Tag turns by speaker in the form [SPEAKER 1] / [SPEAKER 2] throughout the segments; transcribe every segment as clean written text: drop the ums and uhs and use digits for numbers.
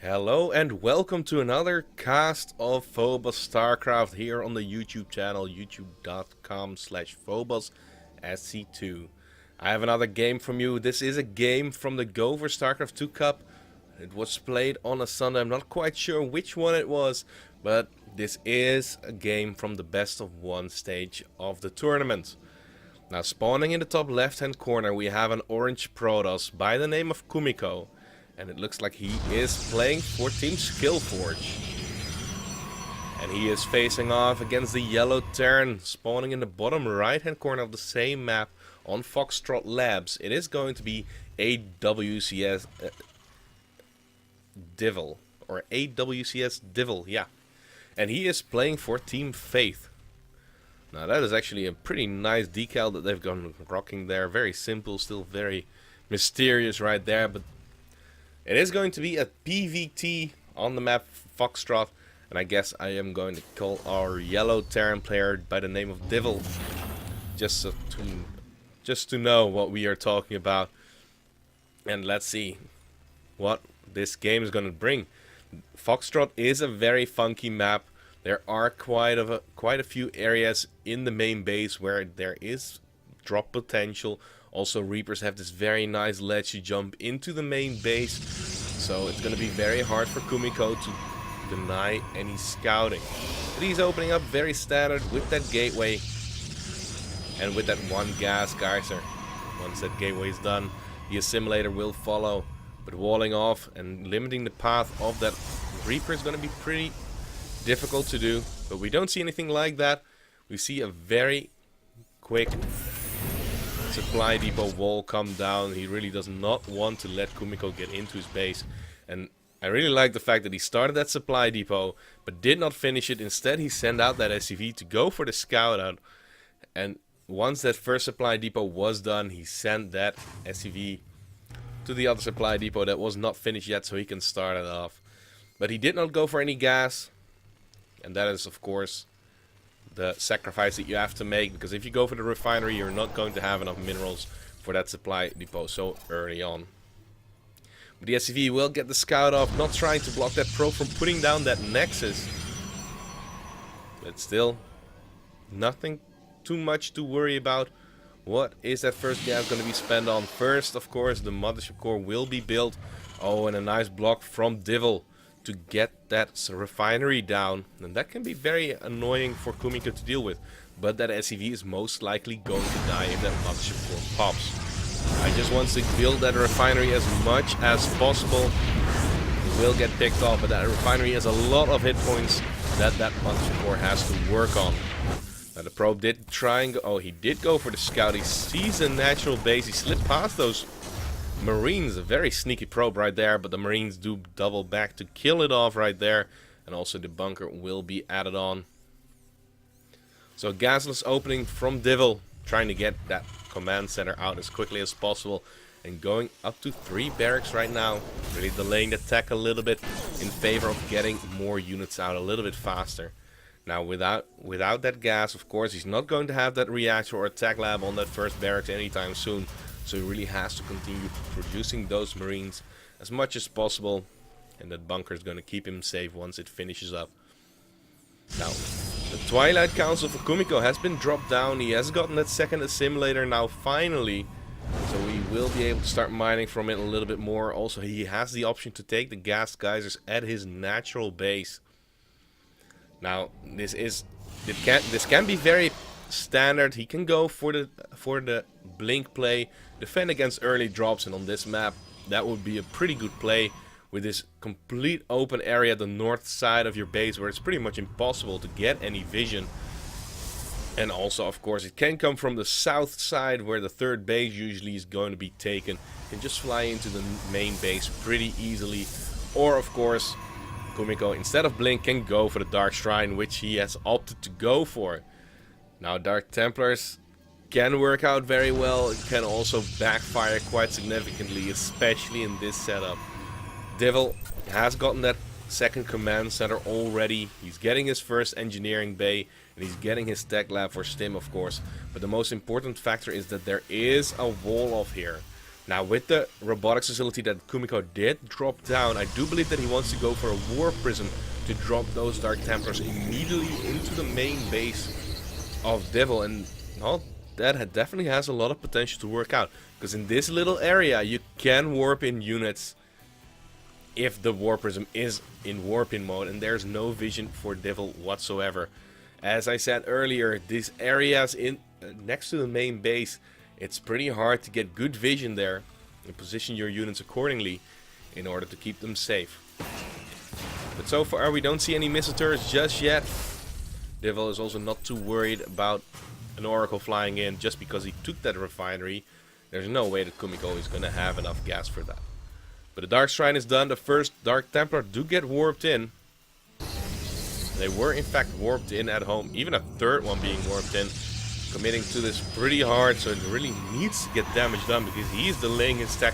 [SPEAKER 1] Hello and welcome to another cast of Phobos Starcraft here on the YouTube channel, youtube.com/Phobos SC2. I have another game from you. This is a game from the Go for Starcraft 2 Cup. It was played on a Sunday. I'm not quite sure which one it was, but this is a game from the best of one stage of the tournament. Now, spawning in the top left hand corner, we have an orange Protoss by the name of Kumiko. And it looks like he is playing for Team SForge. And he is facing off against the yellow Terran, spawning in the bottom right hand corner of the same map on Foxtrot Labs. It is going to be Devil, or Devil, yeah. And he is playing for Team Faith. Now that is actually a pretty nice decal that they've gone rocking there. Very simple, still very mysterious right there, but it is going to be a PvT on the map Foxtrot, and I guess I am going to call our yellow Terran player by the name of Devil, just to know what we are talking about. And let's see what this game is going to bring. Foxtrot is a very funky map. There are quite a few areas in the main base where there is drop potential. Also, Reapers have this very nice ledge to jump into the main base, so it's going to be very hard for Kumiko to deny any scouting. But he's opening up very standard with that gateway and with that one gas geyser. Once that gateway is done, the assimilator will follow, but walling off and limiting the path of that Reaper is going to be pretty difficult to do. But we don't see anything like that. We see a very quick supply depot wall come down. He really does not want to let Kumiko get into his base, and I really like the fact that he started that supply depot but did not finish it. Instead, he sent out that SCV to go for the scout out, and once that first supply depot was done, he sent that SCV to the other supply depot that was not finished yet, so he can start it off. But he did not go for any gas, and that is of course the sacrifice that you have to make, because if you go for the refinery, you're not going to have enough minerals for that supply depot so early on. But the SCV will get the scout off, not trying to block that probe from putting down that nexus. But still, nothing too much to worry about. What is that first gas going to be spent on? First, of course, the mothership core will be built. Oh, and a nice block from Devil to get that refinery down, and that can be very annoying for Kumiko to deal with, but that SCV is most likely going to die if that mothership core pops. I just want to build that refinery as much as possible. It will get picked off, but that refinery has a lot of hit points that mothership core has to work on. Now the probe did try and go, oh, he did go for the scout. He sees a natural base. He slipped past those Marines, a very sneaky probe right there, but the Marines do double back to kill it off right there, and also the bunker will be added on. So gasless opening from Devil, trying to get that command center out as quickly as possible, and going up to 3 barracks right now, really delaying the attack a little bit in favor of getting more units out a little bit faster. Now without that gas, of course, he's not going to have that reactor or attack lab on that first barracks anytime soon. So he really has to continue producing those Marines as much as possible, and that bunker is going to keep him safe once it finishes up. Now, the Twilight Council for Kumiko has been dropped down. He has gotten that second assimilator now finally, so we will be able to start mining from it a little bit more. Also, he has the option to take the gas geysers at his natural base. Now, this can be very standard. He can go for the blink play, defend against early drops, and on this map that would be a pretty good play with this complete open area, the north side of your base, where it's pretty much impossible to get any vision. And also, of course, it can come from the south side where the third base usually is going to be taken. You can just fly into the main base pretty easily, or of course Kumiko, instead of blink, can go for the Dark Shrine, which he has opted to go for. Now Dark Templars can work out very well. It can also backfire quite significantly, especially in this setup. Devil has gotten that second command center already. He's getting his first engineering bay, and he's getting his tech lab for Stim, of course. But the most important factor is that there is a wall off here. Now with the robotics facility that Kumiko did drop down, I do believe that he wants to go for a War Prism to drop those Dark Templars immediately into the main base of Devil. And well, that definitely has a lot of potential to work out. Because in this little area you can warp in units if the War Prism is in warp-in mode and there's no vision for Devil whatsoever. As I said earlier, these areas in next to the main base, it's pretty hard to get good vision there and position your units accordingly in order to keep them safe. But so far we don't see any missile turrets just yet. Devil is also not too worried about an Oracle flying in just because he took that refinery. There's no way that Kumiko is going to have enough gas for that. But the Dark Shrine is done. The first Dark Templar do get warped in. They were in fact warped in at home. Even a third one being warped in. Committing to this pretty hard, so it really needs to get damage done because he's delaying his tech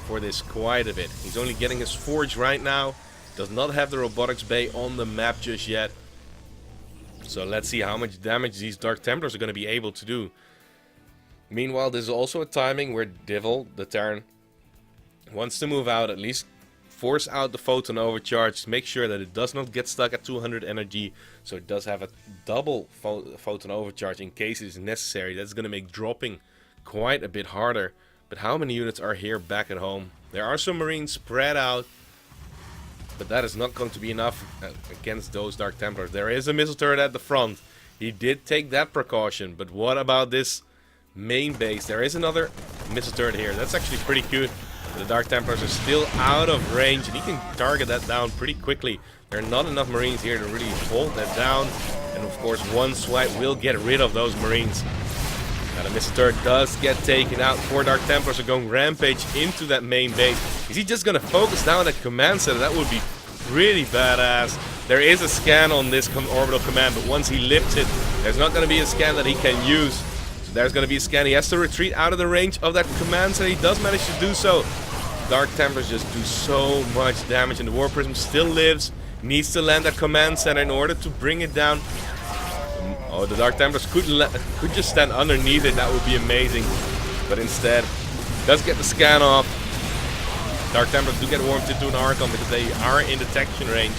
[SPEAKER 1] for this quite a bit. He's only getting his Forge right now. Does not have the robotics bay on the map just yet. So let's see how much damage these Dark Templars are going to be able to do. Meanwhile, this is also a timing where Devil, the Terran, wants to move out, at least force out the photon overcharge, make sure that it does not get stuck at 200 energy, so it does have a double photon overcharge in case it is necessary. That's going to make dropping quite a bit harder. But how many units are here back at home? There are some Marines spread out, but that is not going to be enough against those Dark Templars. There is a missile turret at the front. He did take that precaution, but what about this main base? There is another missile turret here. That's actually pretty good. The Dark Templars are still out of range, and he can target that down pretty quickly. There are not enough Marines here to really hold that down. And of course, one swipe will get rid of those Marines. Now the missile turret does get taken out. 4 Dark Templars are going rampage into that main base. Is he just going to focus down that command center? That would be pretty badass. There is a scan on this orbital command, but once he lifts it, there's not going to be a scan that he can use. So there's going to be a scan. He has to retreat out of the range of that command center. He does manage to do so. Dark Templars just do so much damage, and the War Prism still lives. Needs to land that command center in order to bring it down. Oh, the Dark Templars could just stand underneath it. That would be amazing. But instead, does get the scan off. Dark Templars do get warped into an Archon because they are in detection range.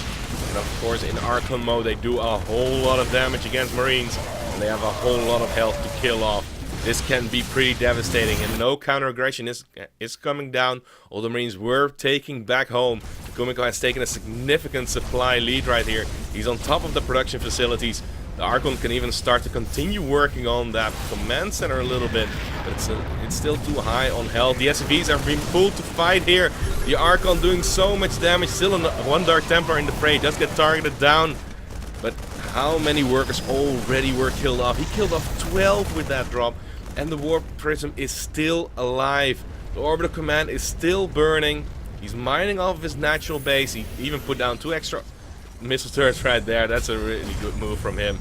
[SPEAKER 1] And of course, in Archon mode, they do a whole lot of damage against Marines. And they have a whole lot of health to kill off. This can be pretty devastating, and no counter-aggression is coming down. All the Marines were taking back home. Kumiko has taken a significant supply lead right here. He's on top of the production facilities. The Archon can even start to continue working on that command center a little bit, but it's still too high on health. The SCVs are being pulled to fight here. The Archon doing so much damage. Still one Dark Templar in the fray. Does get targeted down, but how many workers already were killed off? He killed off 12 with that drop. And the War Prism is still alive. The Orbital Command is still burning. He's mining off of his natural base. He even put down 2 extra missile turrets right there. That's a really good move from him.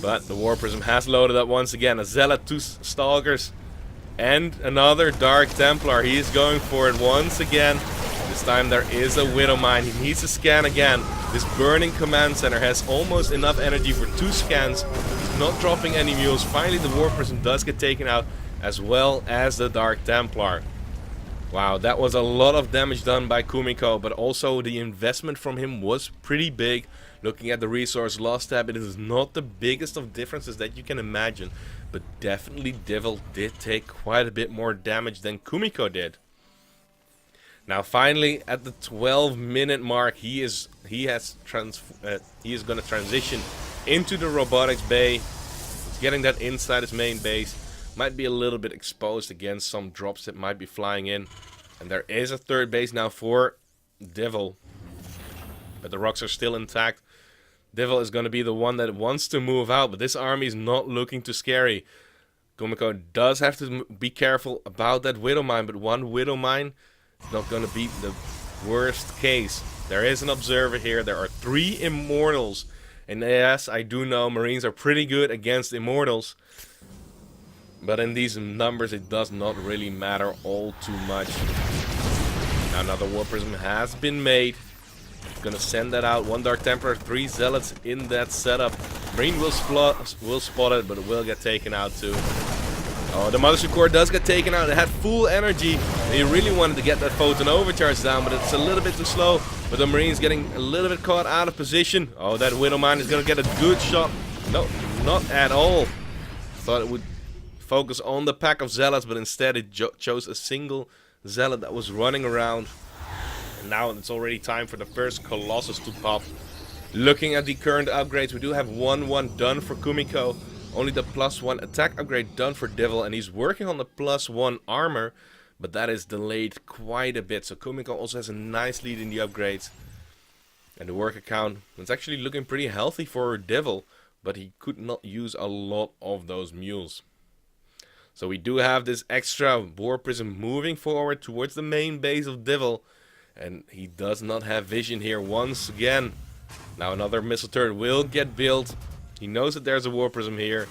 [SPEAKER 1] But the War Prism has loaded up once again. A Zealot, 2 Stalkers, and another Dark Templar. He is going for it once again. This time there is a Widow Mine. He needs to scan again. This burning command center has almost enough energy for 2 scans. He's not dropping any mules. Finally, the War Prism does get taken out, as well as the Dark Templar. Wow, that was a lot of damage done by Kumiko, but also the investment from him was pretty big. Looking at the resource loss tab, it is not the biggest of differences that you can imagine, but definitely Devil did take quite a bit more damage than Kumiko did. Now finally, at the 12-minute mark, he is going to transition into the robotics bay. He's getting that inside his main base. Might be a little bit exposed against some drops that might be flying in. And there is a 3rd base now for Devil. But the rocks are still intact. Devil is going to be the one that wants to move out, but this army is not looking too scary. Kumiko does have to be careful about that Widow Mine, but 1 Widow Mine is not going to be the worst case. There is an observer here. There are 3 Immortals. And yes, I do know Marines are pretty good against Immortals. But in these numbers, it does not really matter all too much. Now another War Prism has been made. Gonna send that out. 1 Dark Templar, 3 Zealots in that setup. Marine will spot it, but it will get taken out too. Oh, the Mothership Core does get taken out. It had full energy. He really wanted to get that Photon Overcharge down, but it's a little bit too slow. But the Marine's getting a little bit caught out of position. Oh, that Widowmine is going to get a good shot. No, not at all. Thought it would focus on the pack of Zealots, but instead it chose a single Zealot that was running around. And now it's already time for the first Colossus to pop. Looking at the current upgrades, we do have 1-1 done for Kumiko. Only the +1 attack upgrade done for Devil, and he's working on the +1 armor, but that is delayed quite a bit. So Kumiko also has a nice lead in the upgrades. And the work account is actually looking pretty healthy for Devil, but he could not use a lot of those mules. So we do have this extra War Prism moving forward towards the main base of Devil, and he does not have vision here once again. Now another missile turret will get built. He knows that there's a War Prism here.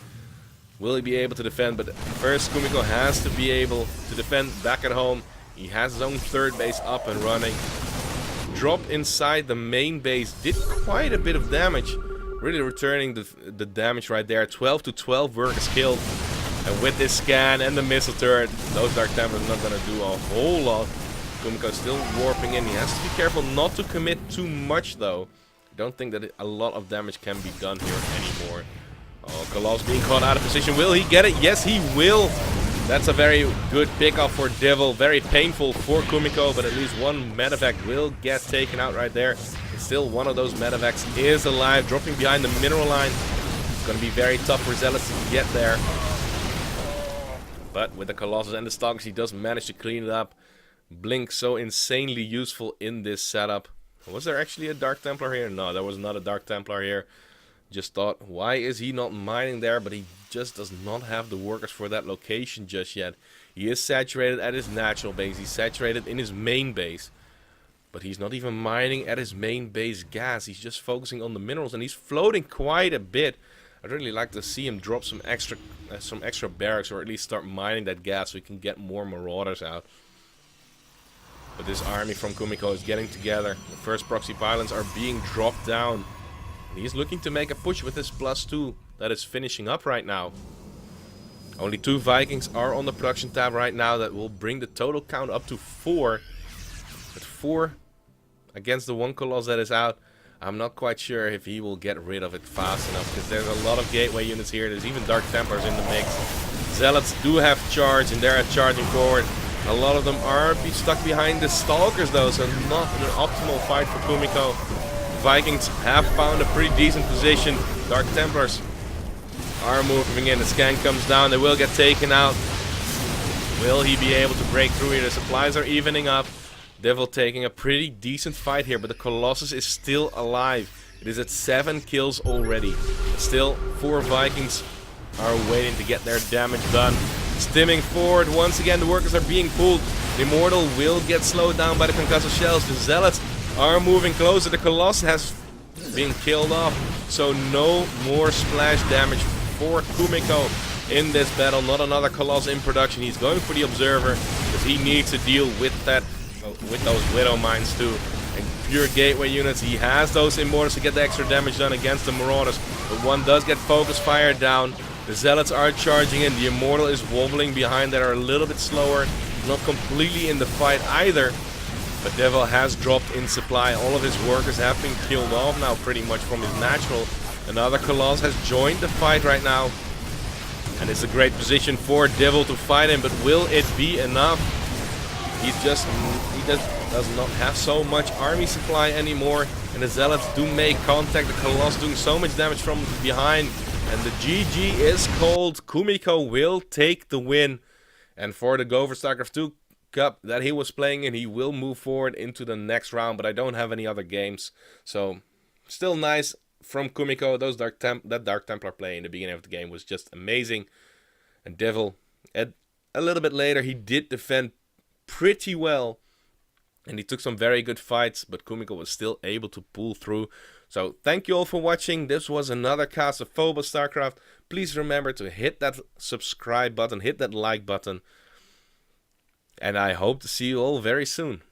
[SPEAKER 1] Will he be able to defend? But first Kumiko has to be able to defend back at home. He has his own third base up and running. Drop inside the main base did quite a bit of damage. Really returning the damage right there. 12 to 12 workers killed. And with this scan and the missile turret, those Dark Templars are not going to do a whole lot. Kumiko still warping in. He has to be careful not to commit too much though. I don't think that a lot of damage can be done here anymore. Oh, Colossus being caught out of position. Will he get it? Yes, he will. That's a very good pickup for Devil. Very painful for Kumiko, but at least one medevac will get taken out right there. And still one of those medevacs is alive, dropping behind the mineral line. It's going to be very tough for Zealots to get there. But with the Colossus and the Stalkers, he does manage to clean it up. Blink so insanely useful in this setup. Was there actually a Dark Templar here? No, there was not a Dark Templar here. Just thought, why is he not mining there? But he just does not have the workers for that location just yet. He is saturated at his natural base. He's saturated in his main base. But he's not even mining at his main base gas. He's just focusing on the minerals. And he's floating quite a bit. I'd really like to see him drop some extra barracks. Or at least start mining that gas so we can get more Marauders out. But this army from Kumiko is getting together. The first proxy pylons are being dropped down. And he's looking to make a push with this +2 that is finishing up right now. Only 2 Vikings are on the production tab right now. That will bring the total count up to 4. But 4 against the 1 Colossus that is out. I'm not quite sure if he will get rid of it fast enough. Because there's a lot of gateway units here. There's even Dark Templars in the mix. Zealots do have charge and they're charging forward. A lot of them are stuck behind the Stalkers though, so not an optimal fight for Kumiko. Vikings have found a pretty decent position. Dark Templars are moving in. The scan comes down. They will get taken out. Will he be able to break through here? The supplies are evening up. Devil taking a pretty decent fight here, but the Colossus is still alive. It is at 7 kills already. Still, 4 Vikings are waiting to get their damage done. Stimming forward, once again the workers are being pulled. The Immortal will get slowed down by the concussive shells. The Zealots are moving closer. The Colossus has been killed off. So no more splash damage for Kumiko in this battle. Not another Colossus in production. He's going for the Observer because he needs to deal with that, with those Widow Mines too. And pure gateway units. He has those Immortals to get the extra damage done against the Marauders. But one does get focus fire down. The Zealots are charging in. The Immortal is wobbling behind. They are a little bit slower. Not completely in the fight either. But Devil has dropped in supply. All of his workers have been killed off now pretty much from his natural. Another Colossus has joined the fight right now. And it's a great position for Devil to fight him. But will it be enough? He does not have so much army supply anymore. And the Zealots do make contact. The Colossus doing so much damage from behind. And the GG is called. Kumiko will take the win. And for the Go for StarCraft 2 Cup that he was playing in, he will move forward into the next round. But I don't have any other games. So, still nice from Kumiko. That Dark Templar play in the beginning of the game was just amazing. And Devil, a little bit later, he did defend pretty well. And he took some very good fights. But Kumiko was still able to pull through. So, thank you all for watching. This was another cast of Phobos StarCraft. Please remember to hit that subscribe button, hit that like button. And I hope to see you all very soon.